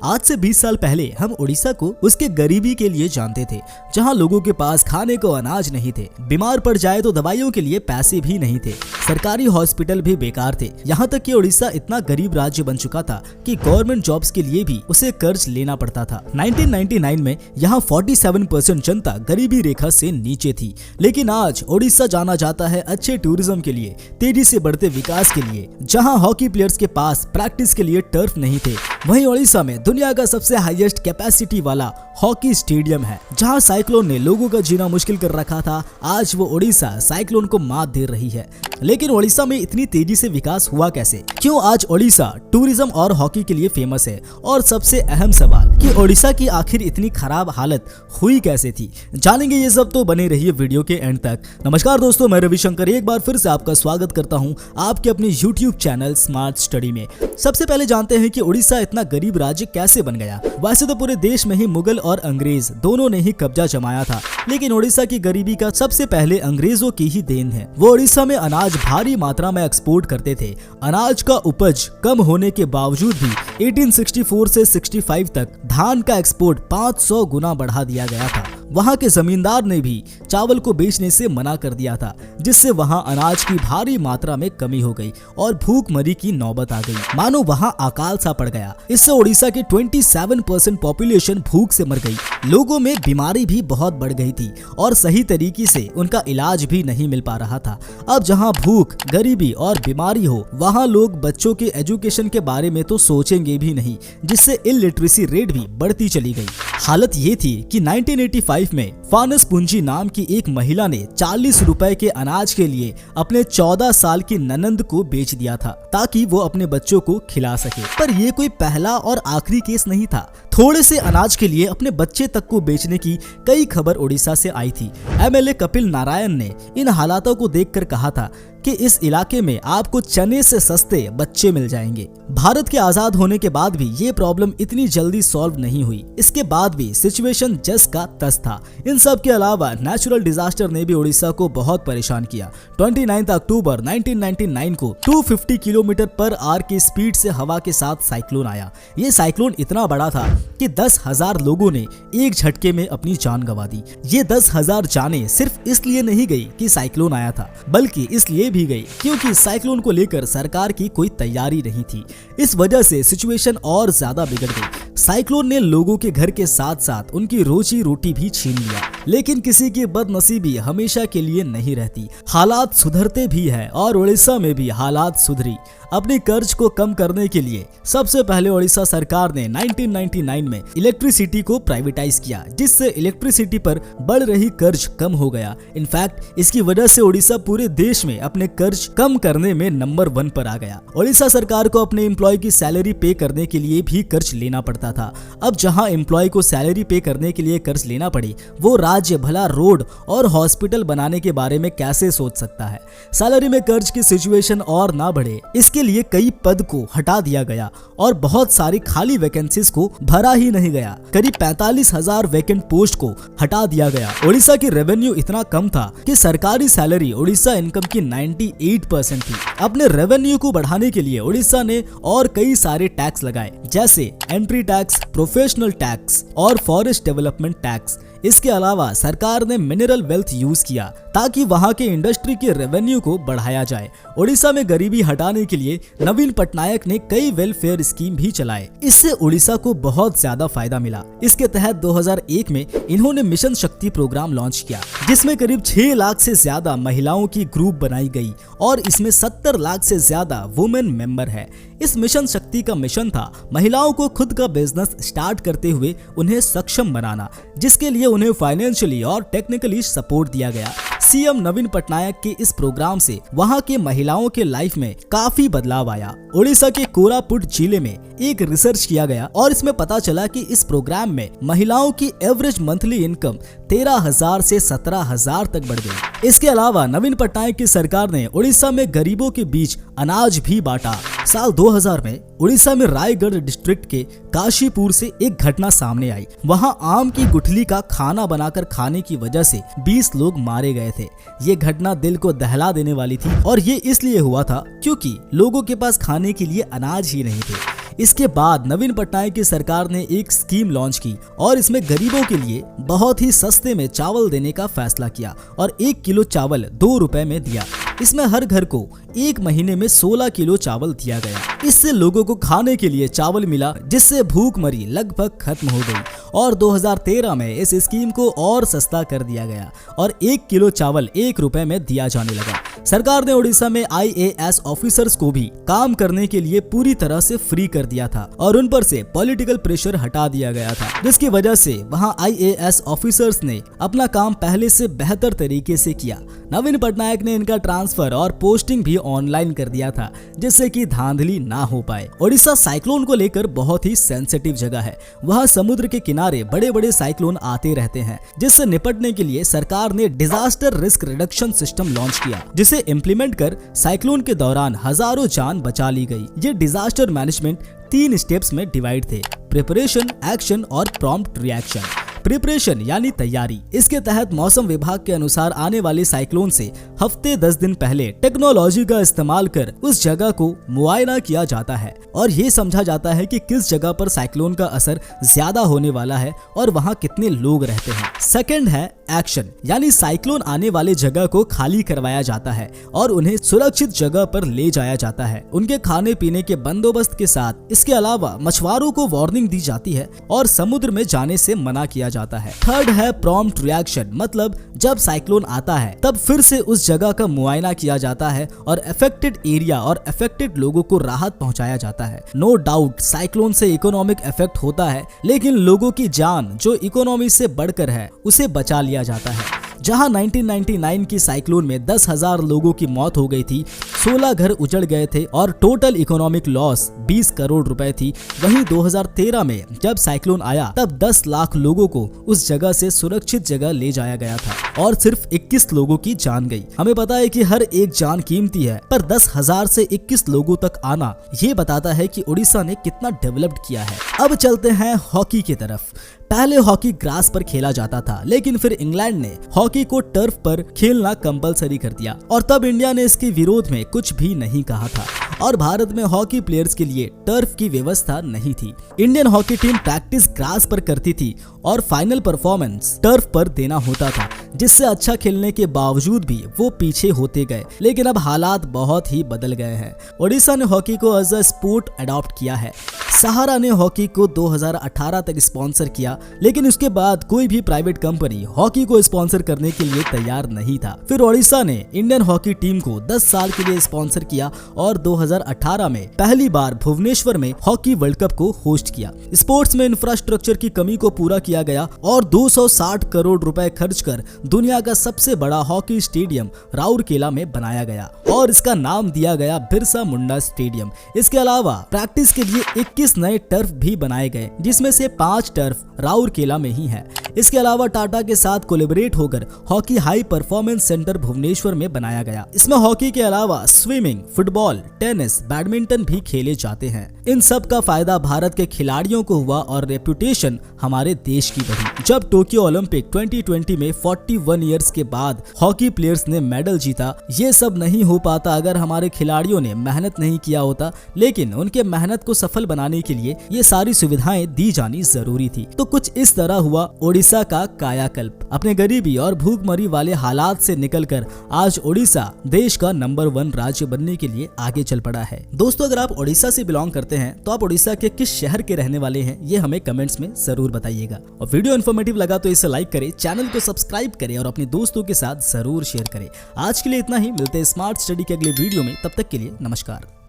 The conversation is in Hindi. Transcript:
आज से 20 साल पहले हम उड़ीसा को उसके गरीबी के लिए जानते थे, जहां लोगों के पास खाने को अनाज नहीं थे, बीमार पड़ जाए तो दवाइयों के लिए पैसे भी नहीं थे, सरकारी हॉस्पिटल भी बेकार थे। यहाँ तक कि उड़ीसा इतना गरीब राज्य बन चुका था कि गवर्नमेंट जॉब्स के लिए भी उसे कर्ज लेना पड़ता था। 1999 में यहाँ 47% जनता गरीबी रेखा से नीचे थी। लेकिन आज उड़ीसा जाना जाता है अच्छे टूरिज्म के लिए, तेजी से बढ़ते विकास के लिए। जहाँ हॉकी प्लेयर्स के पास प्रैक्टिस के लिए टर्फ नहीं थे, वहीं उड़ीसा में दुनिया का सबसे हाईएस्ट कैपेसिटी वाला हॉकी स्टेडियम है। जहां साइक्लोन ने लोगों का जीना मुश्किल कर रखा था, आज वो उड़ीसा साइक्लोन को मात दे रही है। लेकिन उड़ीसा में इतनी तेजी से विकास हुआ कैसे? क्यों आज उड़ीसा टूरिज्म और हॉकी के लिए फेमस है? और सबसे अहम सवाल कि उड़ीसा की आखिर इतनी खराब हालत हुई कैसे थी? जानेंगे ये सब, तो बने रहिए वीडियो के एंड तक। नमस्कार दोस्तों, मैं रविशंकर एक बार फिर से आपका स्वागत करता हूँ आपके अपने यूट्यूब चैनल स्मार्ट स्टडी में। सबसे पहले जानते हैं कि उड़ीसा इतना गरीब राज्य कैसे बन गया। वैसे तो पूरे देश में ही मुगल और अंग्रेज दोनों ने ही कब्जा जमाया था, लेकिन उड़ीसा की गरीबी का सबसे पहले अंग्रेजों की ही देन है। वो उड़ीसा में अनाज भारी मात्रा में एक्सपोर्ट करते थे। अनाज का उपज कम होने के बावजूद भी 1864 से 65 तक धान का एक्सपोर्ट 500 गुना बढ़ा दिया गया था। वहां के जमींदार ने भी चावल को बेचने से मना कर दिया था, जिससे वहां अनाज की भारी मात्रा में कमी हो गई और भूखमरी की नौबत आ गई। मानो वहां अकाल सा पड़ गया। इससे उड़ीसा की 27% पॉपुलेशन भूख से मर गई। लोगों में बीमारी भी बहुत बढ़ गई थी और सही तरीके से उनका इलाज भी नहीं मिल पा रहा था। अब जहां भूख, गरीबी और बीमारी हो, वहां लोग बच्चों के एजुकेशन के बारे में तो सोचेंगे भी नहीं, जिससे इलिटरेसी रेट भी बढ़ती चली गई। हालत ये थी कि 1985 में फानस पुंजी नाम की एक महिला ने 40 रुपए के अनाज के लिए अपने 14 साल की ननंद को बेच दिया था, ताकि वो अपने बच्चों को खिला सके। पर ये कोई पहला और आखिरी केस नहीं था। थोड़े से अनाज के लिए अपने बच्चे तक को बेचने की कई खबर उड़ीसा से आई थी। एमएलए कपिल नारायण ने इन हालातों को देखकर कहा था कि इस इलाके में आपको चने से सस्ते बच्चे मिल जाएंगे। भारत के आजाद होने के बाद भी ये प्रॉब्लम इतनी जल्दी सॉल्व नहीं हुई। इसके बाद भी सिचुएशन जस का तस था। इन सब के अलावा नेचुरल डिजास्टर ने भी उड़ीसा को बहुत परेशान किया। 29 अक्टूबर 1999 को 250 किलोमीटर पर आवर की स्पीड से हवा के साथ साइक्लोन आया। ये साइक्लोन इतना बड़ा था कि 10,000 लोगों ने एक झटके में अपनी जान गंवा दी। ये 10,000 जानें सिर्फ इसलिए नहीं गई कि साइक्लोन आया था, बल्कि इसलिए भी गई क्योंकि साइक्लोन को लेकर सरकार की कोई तैयारी नहीं थी। इस वजह से सिचुएशन और ज्यादा बिगड़ गई। साइक्लोन ने लोगों के घर के साथ साथ उनकी रोजी रोटी भी छीन लिया। लेकिन किसी की बदनसीबी हमेशा के लिए नहीं रहती। हालात सुधरते भी हैं और उड़ीसा में भी हालात सुधरी। अपने कर्ज को कम करने के लिए सबसे पहले उड़ीसा सरकार ने 1999 में इलेक्ट्रिसिटी को प्राइवेटाइज किया, जिससे इलेक्ट्रिसिटी पर बढ़ रही कर्ज कम हो गया। इनफैक्ट इसकी वजह से उड़ीसा पूरे देश में अपने कर्ज कम करने में नंबर 1 पर आ गया। उड़ीसा सरकार को अपने एम्प्लॉय की सैलरी पे करने के लिए भी कर्ज लेना पड़ता था। अब जहां एम्प्लॉय को सैलरी पे करने के लिए कर्ज लेना पड़े, वो राज्य भला रोड और हॉस्पिटल बनाने के बारे में कैसे सोच सकता है? सैलरी में कर्ज की सिचुएशन और ना बढ़े, इसके लिए कई पद को हटा दिया गया और बहुत सारी खाली वैकेंसीज को भरा ही नहीं गया। करीब 45,000 वैकेंट पोस्ट को हटा दिया गया। उड़ीसा की रेवेन्यू इतना कम था कि सरकारी सैलरी उड़ीसा इनकम की 98% थी। अपने रेवेन्यू को बढ़ाने के लिए उड़ीसा ने और कई सारे टैक्स लगाए, जैसे एंट्री टैक्स, प्रोफेशनल टैक्स और फॉरेस्ट डेवलपमेंट टैक्स। इसके अलावा सरकार ने मिनरल वेल्थ यूज किया ताकि वहां के इंडस्ट्री के रेवेन्यू को बढ़ाया जाए। उड़ीसा में गरीबी हटाने के लिए नवीन पटनायक ने कई वेलफेयर स्कीम भी चलाए। इससे उड़ीसा को बहुत ज्यादा फायदा मिला। इसके तहत 2001 में इन्होंने मिशन शक्ति प्रोग्राम लॉन्च किया, जिसमें करीब 6 लाख से ज्यादा महिलाओं की ग्रुप बनाई गई और इसमें 70 लाख से ज्यादा वुमेन मेंबर है। इस मिशन शक्ति का मिशन था महिलाओं को खुद का बिजनेस स्टार्ट करते हुए उन्हें सक्षम बनाना, जिसके लिए उन्हें फाइनेंशियली और टेक्निकली सपोर्ट दिया गया। सीएम नवीन पटनायक के इस प्रोग्राम से वहां के महिलाओं के लाइफ में काफी बदलाव आया। उड़ीसा के कोरापुट जिले में एक रिसर्च किया गया और इसमें पता चला कि इस प्रोग्राम में महिलाओं की एवरेज मंथली इनकम 13,000 से 17,000 तक बढ़ गई। इसके अलावा नवीन पटनायक की सरकार ने उड़ीसा में गरीबों के बीच अनाज भी बांटा। साल 2000 में उड़ीसा में रायगढ़ डिस्ट्रिक्ट के काशीपुर से एक घटना सामने आई। वहां आम की गुठली का खाना बनाकर खाने की वजह से 20 लोग मारे गए थे। ये घटना दिल को दहला देने वाली थी और ये इसलिए हुआ था क्योंकि लोगों के पास खाने के लिए अनाज ही नहीं थे। इसके बाद नवीन पटनायक की सरकार ने एक स्कीम लॉन्च की और इसमें गरीबों के लिए बहुत ही सस्ते में चावल देने का फैसला किया और 1 किलो चावल 2 रुपए में दिया। इसमें हर घर को 1 महीने में 16 किलो चावल दिया गया। इससे लोगों को खाने के लिए चावल मिला, जिससे भूखमरी लगभग खत्म हो गई और 2013 में इस स्कीम को और सस्ता कर दिया गया और 1 किलो चावल 1 रुपए में दिया जाने लगा। सरकार ने उड़ीसा में IAS ऑफिसर्स को भी काम करने के लिए पूरी तरह से फ्री कर दिया था और उन पर से पॉलिटिकल प्रेशर हटा दिया गया था, जिसकी वजह से वहां IAS ऑफिसर्स ने अपना काम पहले से बेहतर तरीके से किया। नवीन पटनायक ने इनका ट्रांसफर और पोस्टिंग भी ऑनलाइन कर दिया था, जिससे कि धांधली ना हो पाए। ओडिशा साइक्लोन को लेकर बहुत ही सेंसिटिव जगह है। वहाँ समुद्र के किनारे बड़े बड़े साइक्लोन आते रहते हैं, जिससे निपटने के लिए सरकार ने disaster risk reduction system launch किया, जिसे इम्प्लीमेंट कर साइक्लोन के दौरान हजारों जान बचा ली गई। ये डिजास्टर मैनेजमेंट 3 स्टेप्स में डिवाइड थे: प्रिपरेशन, एक्शन और प्रॉम्प्ट रिएक्शन। प्रिपरेशन यानी तैयारी। इसके तहत मौसम विभाग के अनुसार आने वाले साइक्लोन से हफ्ते 10 दिन पहले टेक्नोलॉजी का इस्तेमाल कर उस जगह को मुआयना किया जाता है और ये समझा जाता है कि किस जगह पर साइक्लोन का असर ज्यादा होने वाला है और वहाँ कितने लोग रहते हैं। सेकंड है एक्शन, यानी साइक्लोन आने वाले जगह को खाली करवाया जाता है और उन्हें सुरक्षित जगह पर ले जाया जाता है, उनके खाने पीने के बंदोबस्त के साथ। इसके अलावा मछुआरों को वार्निंग दी जाती है और समुद्र में जाने से मना किया जाता है। थर्ड है प्रॉम्प्ट रिएक्शन, मतलब जब साइक्लोन आता है तब फिर से उस जगह का मुआयना किया जाता है और अफेक्टेड एरिया और अफेक्टेड लोगों को राहत पहुंचाया जाता है। नो डाउट साइक्लोन से इकोनॉमिक इफेक्ट होता है, लेकिन लोगों की जान जो इकोनॉमी से बढ़कर है उसे बचा लिया जाता है। जहां 1999 की साइक्लोन में 10,000 लोगों की मौत हो गई थी, 16 घर उजड़ गए थे और टोटल इकोनॉमिक लॉस 20 करोड़ रुपए थी, वहीं 2013 में जब साइक्लोन आया तब 10 लाख लोगों को उस जगह से सुरक्षित जगह ले जाया गया था और सिर्फ 21 लोगों की जान गई। हमें पता है कि हर एक जान कीमती है, पर 10,000 से 21 लोगों तक आना ये बताता है कि उड़ीसा ने कितना डेवलप्ड किया है। अब चलते हैं हॉकी की तरफ। पहले हॉकी ग्रास पर खेला जाता था, लेकिन फिर इंग्लैंड ने हॉकी को टर्फ पर खेलना कंपलसरी कर दिया और तब इंडिया ने इसके विरोध में कुछ भी नहीं कहा था और भारत में हॉकी प्लेयर्स के लिए टर्फ की व्यवस्था नहीं थी। Indian hockey team practice grass पर करती थी और फाइनल परफॉर्मेंस टर्फ पर देना होता था, जिससे अच्छा खेलने के बावजूद भी वो पीछे होते गए। लेकिन अब हालात बहुत ही बदल गए हैं। ओडिशा ने हॉकी को एज अ स्पोर्ट अडॉप्ट किया है। सहारा ने हॉकी को 2018 तक स्पॉन्सर किया, लेकिन उसके बाद कोई भी प्राइवेट कंपनी हॉकी को स्पॉन्सर करने के लिए तैयार नहीं था। फिर ओडिशा ने इंडियन हॉकी टीम को 10 साल के लिए स्पॉन्सर किया और 2018 में पहली बार भुवनेश्वर में हॉकी वर्ल्ड कप को होस्ट किया। स्पोर्ट्स में इंफ्रास्ट्रक्चर की कमी को पूरा किया गया और 260 करोड़ रुपए खर्च कर दुनिया का सबसे बड़ा हॉकी स्टेडियम राउरकेला में बनाया गया और इसका नाम दिया गया बिरसा मुंडा स्टेडियम। इसके अलावा प्रैक्टिस के लिए 21 नए टर्फ भी बनाए गए, जिसमें से 5 टर्फ राउरकेला में ही है। इसके अलावा टाटा के साथ कोलैबोरेट होकर hockey high performance centre Bhubaneswar में बनाया गया। इसमें हॉकी के अलावा स्विमिंग, फुटबॉल, टेनिस, बैडमिंटन भी खेले जाते हैं। इन सब का फायदा भारत के खिलाड़ियों को हुआ और रेपुटेशन हमारे देश की बढ़ी। जब टोक्यो ओलंपिक 2020 में 41 इयर्स के बाद हॉकी प्लेयर्स ने मेडल जीता, ये सब नहीं हो पाता अगर हमारे खिलाड़ियों ने मेहनत नहीं किया होता, लेकिन उनके मेहनत को सफल बनाने के लिए ये सारी सुविधाएं दी जानी जरूरी थी। तो कुछ इस तरह हुआ ओडिशा का कायाकल्प। अपने गरीबी और भूखमरी वाले हालात से निकलकर आज ओडिशा देश का नंबर 1 राज्य बनने के लिए आगे चल पड़ा है। दोस्तों, अगर आप ओडिशा से बिलोंग करते हैं तो आप ओडिशा के किस शहर के रहने वाले हैं, ये हमें कमेंट्स में जरूर बताइएगा। और वीडियो इन्फॉर्मेटिव लगा तो इसे लाइक करें, चैनल को सब्सक्राइब करें और अपने दोस्तों के साथ जरूर शेयर करें। आज के लिए इतना ही, मिलते हैं स्मार्ट स्टडी के अगले वीडियो में। तब तक के लिए नमस्कार।